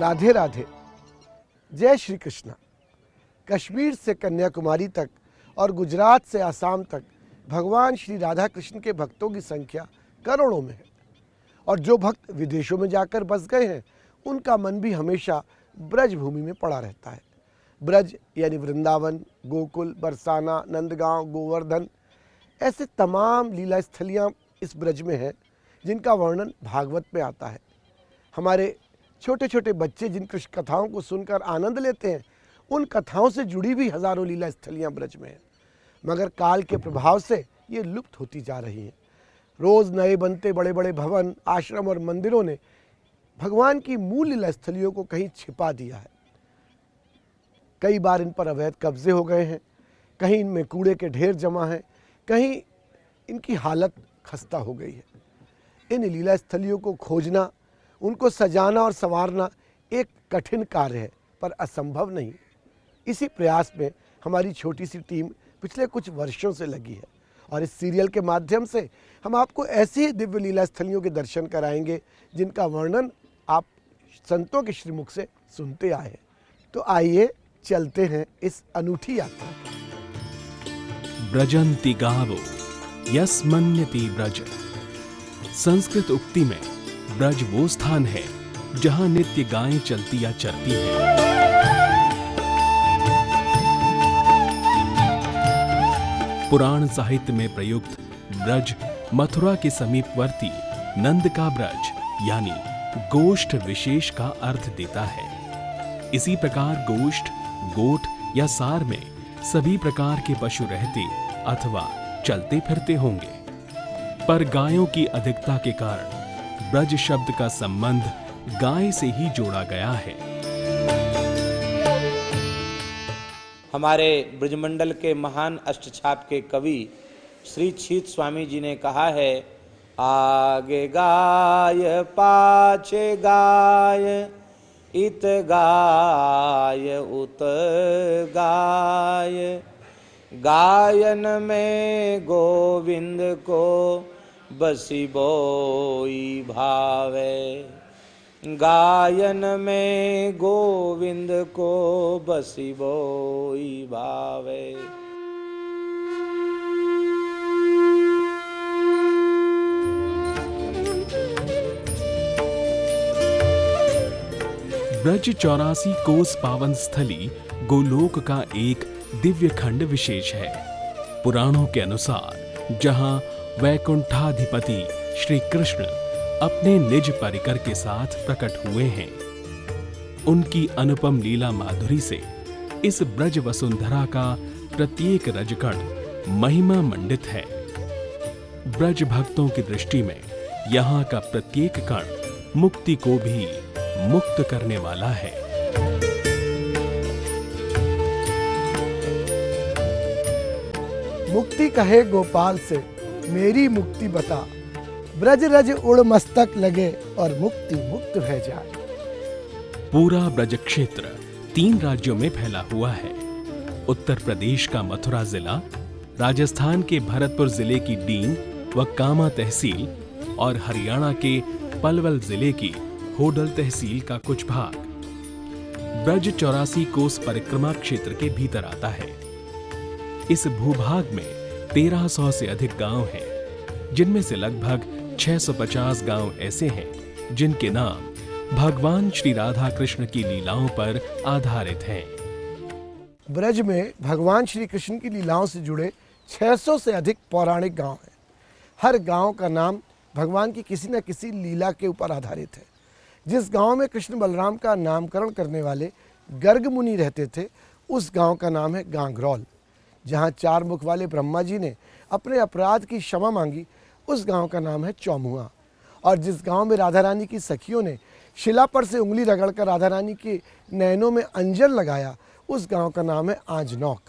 राधे राधे, जय श्री कृष्णा। कश्मीर से कन्याकुमारी तक और गुजरात से आसाम तक भगवान श्री राधा कृष्ण के भक्तों की संख्या करोड़ों में है। और जो भक्त विदेशों में जाकर बस गए हैं, उनका मन भी हमेशा ब्रज भूमि में पड़ा रहता है। ब्रज यानी वृंदावन, गोकुल, बरसाना, नंदगांव, गोवर्धन, ऐसे तमाम लीला स्थलियाँ इस ब्रज में हैं जिनका वर्णन भागवत में आता है। हमारे छोटे छोटे बच्चे जिन कृष्ण कथाओं को सुनकर आनंद लेते हैं, उन कथाओं से जुड़ी भी हजारों लीला स्थलियाँ ब्रज में हैं, मगर काल के प्रभाव से ये लुप्त होती जा रही हैं। रोज़ नए बनते बड़े बड़े भवन, आश्रम और मंदिरों ने भगवान की मूल लीला स्थलियों को कहीं छिपा दिया है। कई बार इन पर अवैध कब्जे हो गए हैं, कहीं इनमें कूड़े के ढेर जमा हैं, कहीं इनकी हालत खस्ता हो गई है। इन लीला स्थलियों को खोजना, उनको सजाना और संवारना एक कठिन कार्य है, पर असंभव नहीं। इसी प्रयास में हमारी छोटी सी टीम पिछले कुछ वर्षों से लगी है और इस सीरियल के माध्यम से हम आपको ऐसी ही दिव्य लीला स्थलियों के दर्शन कराएंगे जिनका वर्णन आप संतों के श्रीमुख से सुनते आए हैं। तो आइए चलते हैं इस अनूठी यात्रा पर। ब्रजंती गावो यस्मन्यति ब्रज। संस्कृत उक्ति में ब्रज वो स्थान है जहां नित्य गायें चलती या चरती हैं। पुराण साहित्य में प्रयुक्त ब्रज मथुरा के समीपवर्ती नंद का ब्रज यानी गोष्ठ विशेष का अर्थ देता है। इसी प्रकार गोष्ठ, गोठ या सार में सभी प्रकार के पशु रहते अथवा चलते फिरते होंगे, पर गायों की अधिकता के कारण ब्रज शब्द का संबंध गाय से ही जोड़ा गया है। हमारे ब्रजमंडल के महान अष्टछाप के कवि श्री छीत स्वामी जी ने कहा है, आगे गाय पाछे गाय, इत गाय उत गाय, गायन में गोविंद को बसी बोई भावे, गायन में गोविंद को बसी बोई भावे। ब्रज 84 कोस पावन स्थली गोलोक का एक दिव्य खंड विशेष है। पुराणों के अनुसार जहां वैकुंठाधिपति श्री कृष्ण अपने निज परिकर के साथ प्रकट हुए हैं, उनकी अनुपम लीला माधुरी से इस ब्रज वसुंधरा का प्रत्येक रजकण महिमा मंडित है। ब्रज भक्तों की दृष्टि में यहाँ का प्रत्येक कण मुक्ति को भी मुक्त करने वाला है। मुक्ति कहे गोपाल से, मेरी मुक्ति बता, ब्रज रज उड़ मस्तक लगे और मुक्ति मुक्त रह जाए। पूरा ब्रज क्षेत्र 3 राज्यों में फैला हुआ है। उत्तर प्रदेश का मथुरा जिला, राजस्थान के भरतपुर जिले की डीन व कामा तहसील और हरियाणा के पलवल जिले की होडल तहसील का कुछ भाग ब्रज 84 कोस परिक्रमा क्षेत्र के भीतर आता है। इस भूभाग में 1300 से अधिक गांव हैं, जिनमें से लगभग 650 गांव ऐसे हैं जिनके नाम भगवान श्री राधा कृष्ण की लीलाओं पर आधारित हैं। ब्रज में भगवान श्री कृष्ण की लीलाओं से जुड़े 600 से अधिक पौराणिक गांव हैं। हर गांव का नाम भगवान की किसी न किसी लीला के ऊपर आधारित है। जिस गांव में कृष्ण बलराम का नामकरण करने वाले गर्ग मुनि रहते थे, उस गांव का नाम है गांगरौल। जहां 4 मुख वाले ब्रह्मा जी ने अपने अपराध की क्षमा मांगी, उस गांव का नाम है चौमुआ। और जिस गांव में राधा रानी की सखियों ने शिला पर से उंगली रगड़कर राधा रानी के नैनों में अंजन लगाया, उस गांव का नाम है आंजनौक।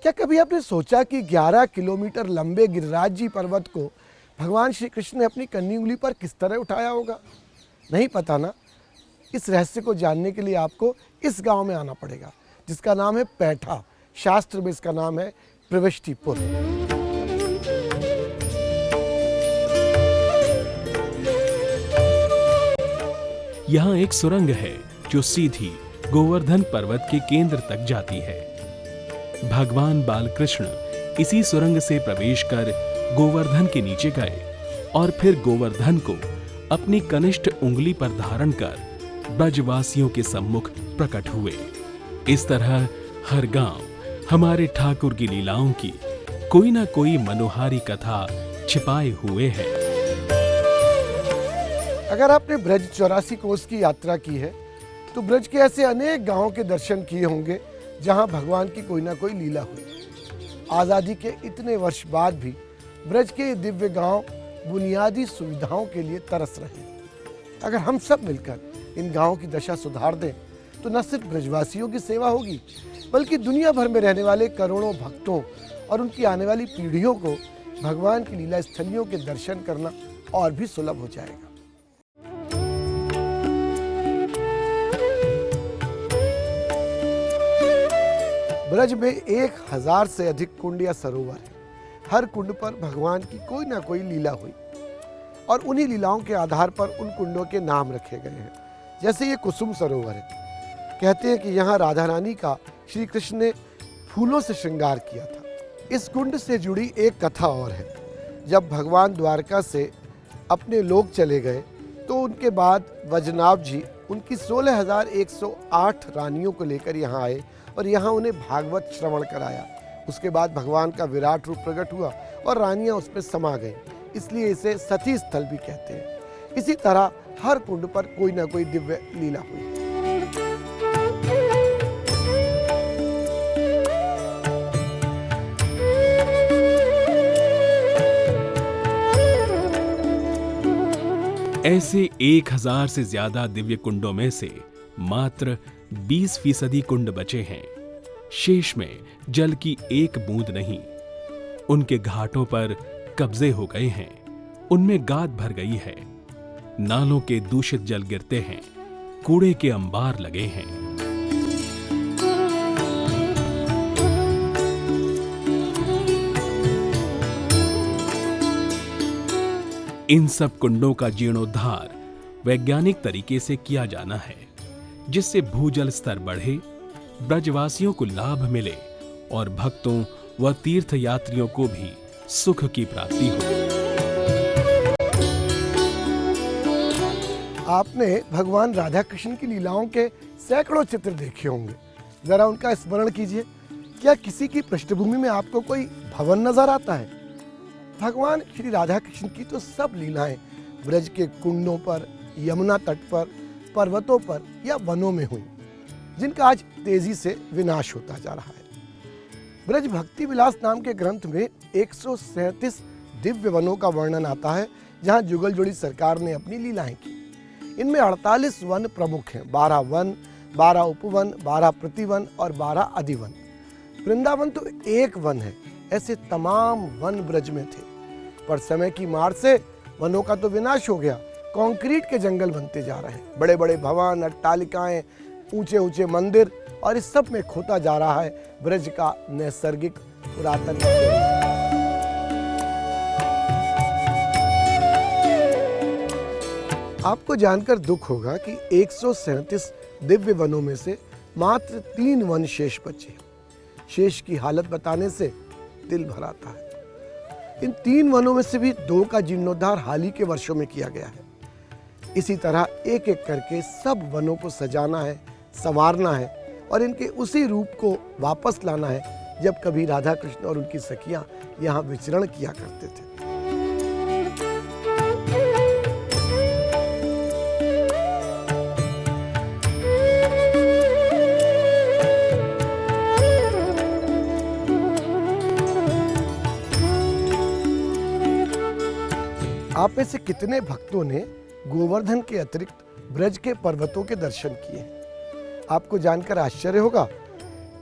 क्या कभी आपने सोचा कि 11 किलोमीटर लंबे गिरिराज जी पर्वत को भगवान श्री कृष्ण ने अपनी कन्नी उंगली पर किस तरह उठाया होगा? नहीं पता ना? इस रहस्य को जानने के लिए आपको इस गांव में आना पड़ेगा, जिसका नाम है पैठा। शास्त्र में इसका नाम है प्रविष्टिपुर। यहाँ एक सुरंग है जो सीधी गोवर्धन पर्वत के केंद्र तक जाती है। भगवान बालकृष्ण इसी सुरंग से प्रवेश कर गोवर्धन के नीचे गए और फिर गोवर्धन को अपनी कनिष्ठ उंगली पर धारण कर ब्रजवासियों के सम्मुख प्रकट हुए। इस तरह हर गांव हमारे ठाकुर की लीलाओं की कोई ना कोई मनोहारी कथा छिपाए हुए है। अगर आपने ब्रज 84 कोस की यात्रा की है तो ब्रज के ऐसे अनेक गांवों के दर्शन किए होंगे जहां भगवान की कोई ना कोई लीला हुई। आज़ादी के इतने वर्ष बाद भी ब्रज के ये दिव्य गांव बुनियादी सुविधाओं के लिए तरस रहे हैं। अगर हम सब मिलकर इन गांवों की दशा सुधार दें तो न सिर्फ ब्रजवासियों की सेवा होगी बल्कि दुनिया भर में रहने वाले करोड़ों भक्तों और उनकी आने वाली पीढ़ियों को भगवान की लीला स्थलियों के दर्शन करना और भी सुलभ हो जाएगा। ब्रज में 1000 से अधिक कुंड या सरोवर है। हर कुंड पर भगवान की कोई ना कोई लीला हुई और उन्हीं लीलाओं के आधार पर उन कुंडों के नाम रखे गए हैं। जैसे ये कुसुम सरोवर है, कहते हैं कि यहाँ राधा रानी का श्री कृष्ण ने फूलों से श्रृंगार किया था। इस कुंड से जुड़ी एक कथा और है। जब भगवान द्वारका से अपने लोक चले गए तो उनके बाद वैजनाभ जी उनकी 16,108 रानियों को लेकर यहाँ आए और यहाँ उन्हें भागवत श्रवण कराया। उसके बाद भगवान का विराट रूप प्रकट हुआ और रानियां उसमें समा गईं, इसलिए इसे सती स्थल भी कहते हैं। इसी तरह हर कुंड पर कोई ना कोई दिव्य लीला हुई। ऐसे 1000 से ज्यादा दिव्य कुंडों में से मात्र 20% कुंड बचे हैं। शेष में जल की एक बूंद नहीं। उनके घाटों पर कब्जे हो गए हैं, उनमें गाद भर गई है, नालों के दूषित जल गिरते हैं, कूड़े के अंबार लगे हैं। इन सब कुंडों का जीर्णोद्धार वैज्ञानिक तरीके से किया जाना है, जिससे भूजल स्तर बढ़े, ब्रजवासियों को लाभ मिले और भक्तों व तीर्थयात्रियों को भी सुख की प्राप्ति हो। आपने भगवान राधा कृष्ण की लीलाओं के सैकड़ों चित्र देखे होंगे, जरा उनका स्मरण कीजिए। क्या किसी की पृष्ठभूमि में आपको कोई भवन नजर आता है? भगवान श्री राधा कृष्ण की तो सब लीलाएं ब्रज के कुंडों पर, यमुना तट पर, पर्वतों पर या वनों में हुई, जिनका आज तेजी से विनाश होता जा रहा है। ब्रज भक्ति विलास नाम के ग्रंथ में 137 दिव्य वनों का वर्णन आता है, जहां जुगल जोड़ी सरकार ने अपनी लीलाएं की। इनमें 48 वन प्रमुख हैं, 12 वन, 12 उपवन, 12 प्रतिवन और 12 अधिवन। वृंदावन तो एक वन है। ऐसे तमाम वन ब्रज में थे, पर समय की मार से वनों का तो विनाश हो गया। कंक्रीट के जंगल बनते जा रहे हैं, बड़े बड़े भवन, अट्टालिकाएं, ऊंचे ऊंचे मंदिर, और इस सब में खोता जा रहा है ब्रज का नैसर्गिक पुरातन। आपको जानकर दुख होगा कि 137 दिव्य वनों में से मात्र 3 वन शेष बचे। शेष की हालत बताने से दिल भर आता है। इन 3 वनों में से भी 2 का जीर्णोद्धार हाल ही के वर्षों में किया गया है। इसी तरह एक एक करके सब वनों को सजाना है, संवारना है और इनके उसी रूप को वापस लाना है जब कभी राधा कृष्ण और उनकी सखियां यहाँ विचरण किया करते थे। आप में से कितने भक्तों ने गोवर्धन के अतिरिक्त ब्रज के पर्वतों के दर्शन किए हैं? आपको जानकर आश्चर्य होगा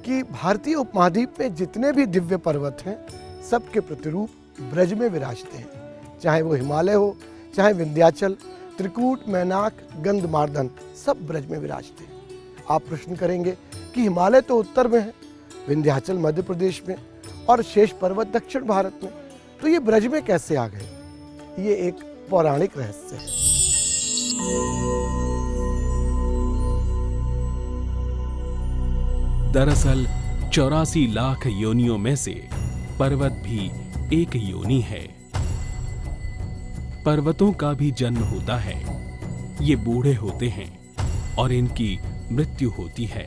कि भारतीय उपमहाद्वीप में जितने भी दिव्य पर्वत हैं, सबके प्रतिरूप ब्रज में विराजते हैं। चाहे वो हिमालय हो, चाहे विंध्याचल, त्रिकूट, मैनाक, गंधमार्दन, सब ब्रज में विराजते हैं। आप प्रश्न करेंगे कि हिमालय तो उत्तर में है, विंध्याचल मध्य प्रदेश में और शेष पर्वत दक्षिण भारत में, तो ये ब्रज में कैसे आ गए? ये एक पौराणिक रहस्य है। दरअसल 84 लाख योनियों में से पर्वत भी एक योनि है। पर्वतों का भी जन्म होता है, ये बूढ़े होते हैं और इनकी मृत्यु होती है।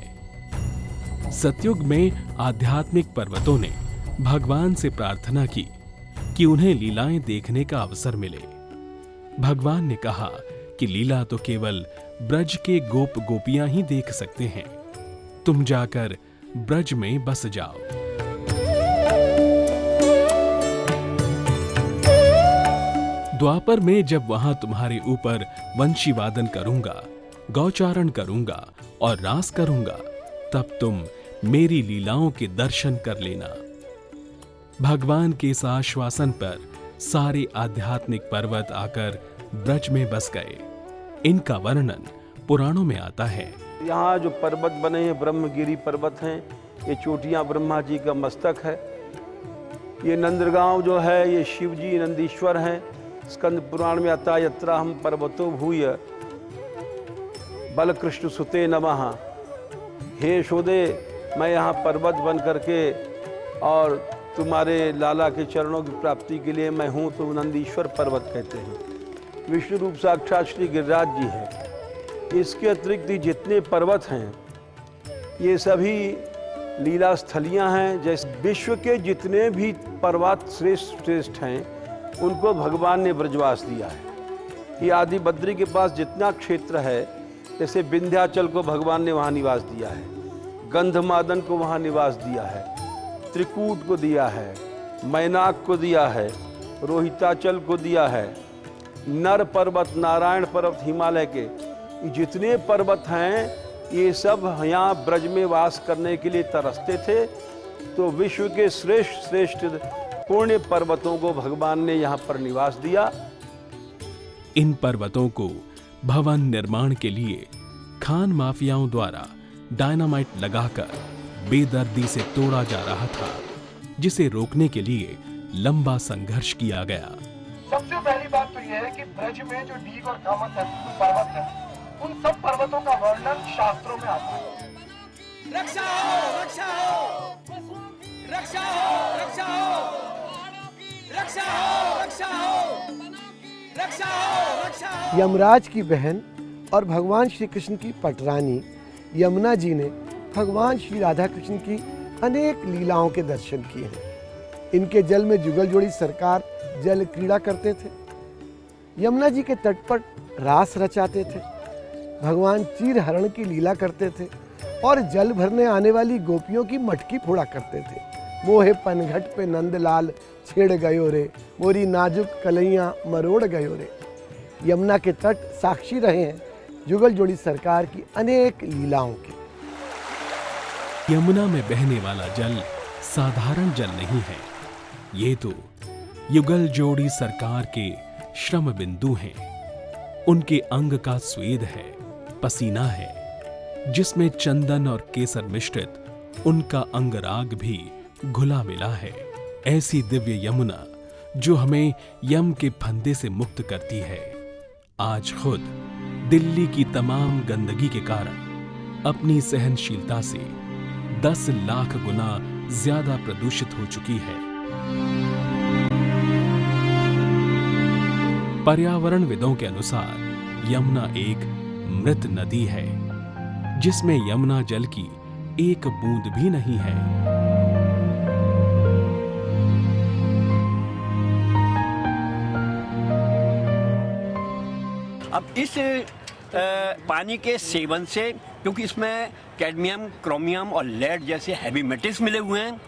सतयुग में आध्यात्मिक पर्वतों ने भगवान से प्रार्थना की कि उन्हें लीलाएं देखने का अवसर मिले। भगवान ने कहा कि लीला तो केवल ब्रज के गोप गोपियां ही देख सकते हैं, तुम जाकर ब्रज में बस जाओ। द्वापर में जब वहां तुम्हारे ऊपर वंशी वादन करूंगा, गौचारण करूंगा और रास करूंगा, तब तुम मेरी लीलाओं के दर्शन कर लेना। भगवान के इस आश्वासन पर सारे आध्यात्मिक पर्वत आकर ब्रज में बस गए। इनका वर्णन पुराणों में आता है। यहाँ जो पर्वत बने हैं ब्रह्मगिरी पर्वत हैं, ये चोटियाँ ब्रह्मा जी का मस्तक है। ये नंदगांव जो है ये शिव जी नंदीश्वर हैं। स्कंद पुराण में आता है यत्रा हम पर्वतो भूय बल कृष्ण सुते नमः। हे यशोदे, मैं यहाँ पर्वत बन करके और तुम्हारे लाला के चरणों की प्राप्ति के लिए मैं हूँ, तो नंदीश्वर पर्वत कहते हैं। विष्णु रूप साक्षात श्री गिरिराज जी हैं। इसके अतिरिक्त जितने पर्वत हैं ये सभी लीला स्थलियाँ हैं। जैसे विश्व के जितने भी पर्वत श्रेष्ठ हैं उनको भगवान ने ब्रजवास दिया है। ये आदि बद्री के पास जितना क्षेत्र है, जैसे विंध्याचल को भगवान ने वहाँ निवास दिया है, गंधमादन को वहाँ निवास दिया है, त्रिकूट को दिया है, मैनाक को दिया है, रोहिताचल को दिया है, नर पर्वत, नारायण पर्वत, हिमालय के जितने पर्वत हैं ये सब यहाँ ब्रज में वास करने के लिए तरसते थे। तो विश्व के श्रेष्ठ पुण्य पर्वतों को भगवान ने यहाँ पर निवास दिया। इन पर्वतों को भवन निर्माण के लिए खान माफियाओं द्वारा डायनामाइट लगाकर बेदर्दी से तोड़ा जा रहा था, जिसे रोकने के लिए लंबा संघर्ष किया गया। सबसे पहली बात तो यह है कि ब्रज में जो डीग और कामत है, पर्वत है, उन सब पर्वतों का वर्णन शास्त्रों में आता है। रक्षा हो, रक्षा हो, रक्षा हो, रक्षा हो, रक्षा हो, रक्षा हो, रक्षा हो, रक्षा हो। यमराज की बहन और भगवान श्री कृष्ण की पटरानी यमुना जी ने भगवान श्री राधा कृष्ण की अनेक लीलाओं के दर्शन किए हैं। इनके जल में जुगल जोड़ी सरकार जल क्रीड़ा करते थे, यमुना जी के तट पर रास रचाते थे, भगवान चीर हरण की लीला करते थे और जल भरने आने वाली गोपियों की मटकी फोड़ा करते थे। मोहे पनघट पे नंदलाल छेड़ गयो रे, मोरी नाजुक कलैया मरोड़ गयो रे। यमुना के तट साक्षी रहे हैं जुगल जोड़ी सरकार की अनेक लीलाओं के। यमुना में बहने वाला जल साधारण जल नहीं है, ये तो युगल जोड़ी सरकार के श्रम बिंदु हैं। उनके अंग का स्वेद है, पसीना है, जिसमें चंदन और केसर मिश्रित उनका अंगराग भी घुला मिला है। ऐसी दिव्य यमुना जो हमें यम के फंदे से मुक्त करती है, आज खुद दिल्ली की तमाम गंदगी के कारण अपनी सहनशीलता से 10 लाख गुना ज्यादा प्रदूषित हो चुकी है। पर्यावरणविदों के अनुसार यमुना एक मृत नदी है, जिसमें यमुना जल की एक बूंद भी नहीं है। अब इस पानी के सेवन से, क्योंकि इसमें कैडमियम, क्रोमियम और लेड जैसे हैवी मेटल्स मिले हुए हैं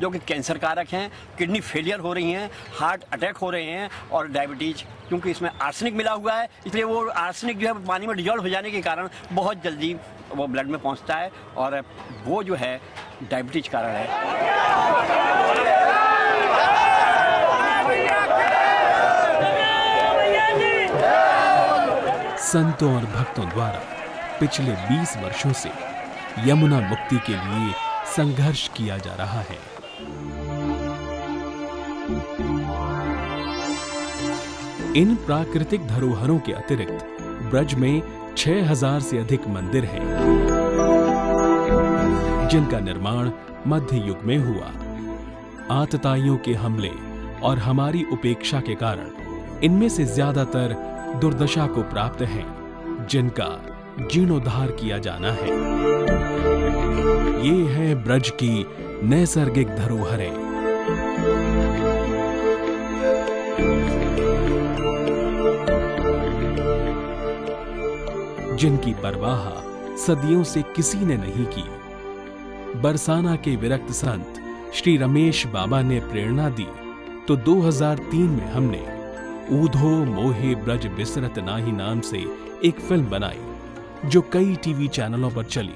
जो कि कैंसर कारक हैं, किडनी फेलियर हो रही हैं, हार्ट अटैक हो रहे हैं और डायबिटीज, क्योंकि इसमें आर्सेनिक मिला हुआ है, इसलिए वो आर्सेनिक जो है पानी में डिजॉल्व हो जाने के कारण बहुत जल्दी वो ब्लड में पहुंचता है और वो जो है डायबिटीज कारण है। संतों और भक्तों द्वारा पिछले 20 वर्षों से यमुना मुक्ति के लिए संघर्ष किया जा रहा है। इन प्राकृतिक धरोहरों के अतिरिक्त ब्रज में 6000 से अधिक मंदिर हैं, जिनका निर्माण मध्य युग में हुआ। आतताइयों के हमले और हमारी उपेक्षा के कारण इनमें से ज्यादातर दुर्दशा को प्राप्त हैं, जिनका जीर्णोद्धार किया जाना है। ये है ब्रज की नैसर्गिक धरोहरें। जिनकी परवाह सदियों से किसी ने नहीं की। बरसाना के विरक्त संत श्री रमेश बाबा ने प्रेरणा दी तो 2003 में हमने ऊधो मोहे ब्रज बिसरत नाही नाम से एक फिल्म बनाई जो कई टीवी चैनलों पर चली।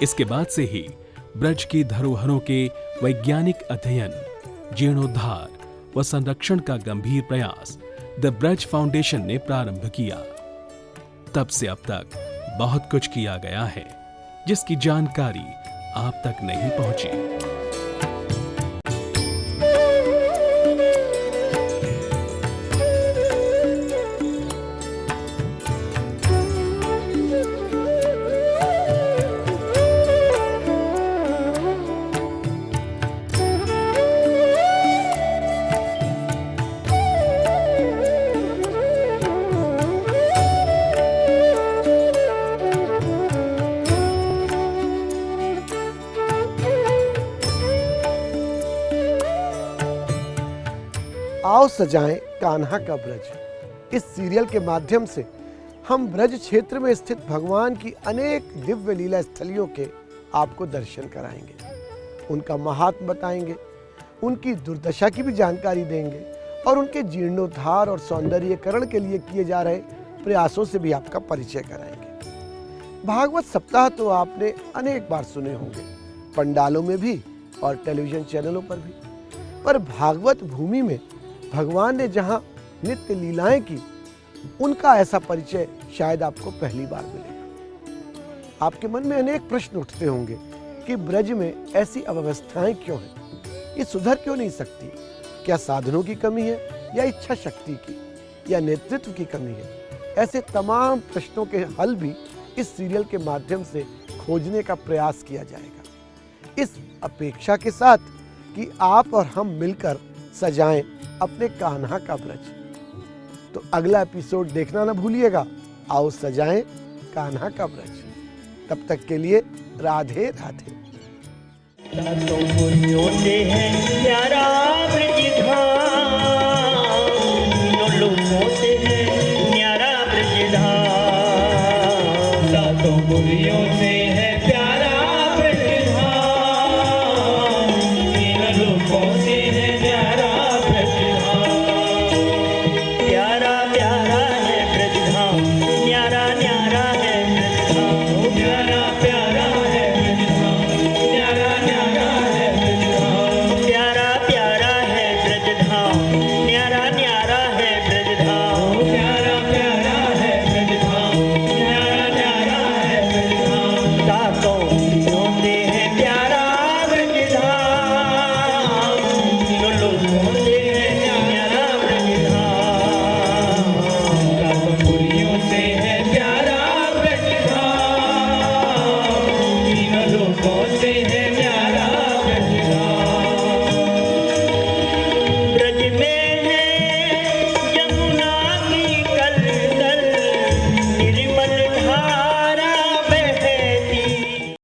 इसके बाद से ही ब्रज की धरोहरों के वैज्ञानिक अध्ययन, जीर्णोद्धार व संरक्षण का गंभीर प्रयास द ब्रज फाउंडेशन ने प्रारंभ किया। तब से अब तक बहुत कुछ किया गया है जिसकी जानकारी आप तक नहीं पहुंची। आओ सजाएं कान्हा का ब्रज। इस सीरियल के माध्यम से हम ब्रज क्षेत्र में स्थित भगवान की अनेक दिव्य लीला स्थलियों के आपको दर्शन कराएंगे, उनका महात्म बताएंगे, उनकी दुर्दशा की भी जानकारी देंगे और उनके जीर्णोद्धार और सौंदर्यीकरण के लिए किए जा रहे प्रयासों से भी आपका परिचय कराएंगे। भागवत सप्ताह तो आपने अनेक बार सुने होंगे, पंडालों में भी और टेलीविजन चैनलों पर भी। पर भागवत भूमि में भगवान ने जहां नित्य लीलाएं की, उनका ऐसा परिचय शायद आपको पहली बार मिलेगा। आपके मन में अनेक प्रश्न उठते होंगे कि ब्रज में ऐसी अव्यवस्थाएं क्यों हैं, ये सुधर क्यों नहीं सकती? क्या साधनों की कमी है या इच्छा शक्ति की या नेतृत्व की कमी है? ऐसे तमाम प्रश्नों के हल भी इस सीरियल के माध्यम से खोजने का प्रयास किया जाएगा, इस अपेक्षा के साथ कि आप और हम मिलकर सजाएं अपने कान्हा का ब्रज। तो अगला एपिसोड देखना ना भूलिएगा। आओ सजाएं कान्हा का ब्रज। तब तक के लिए राधे राधे। तो पुण्यों से है प्यारा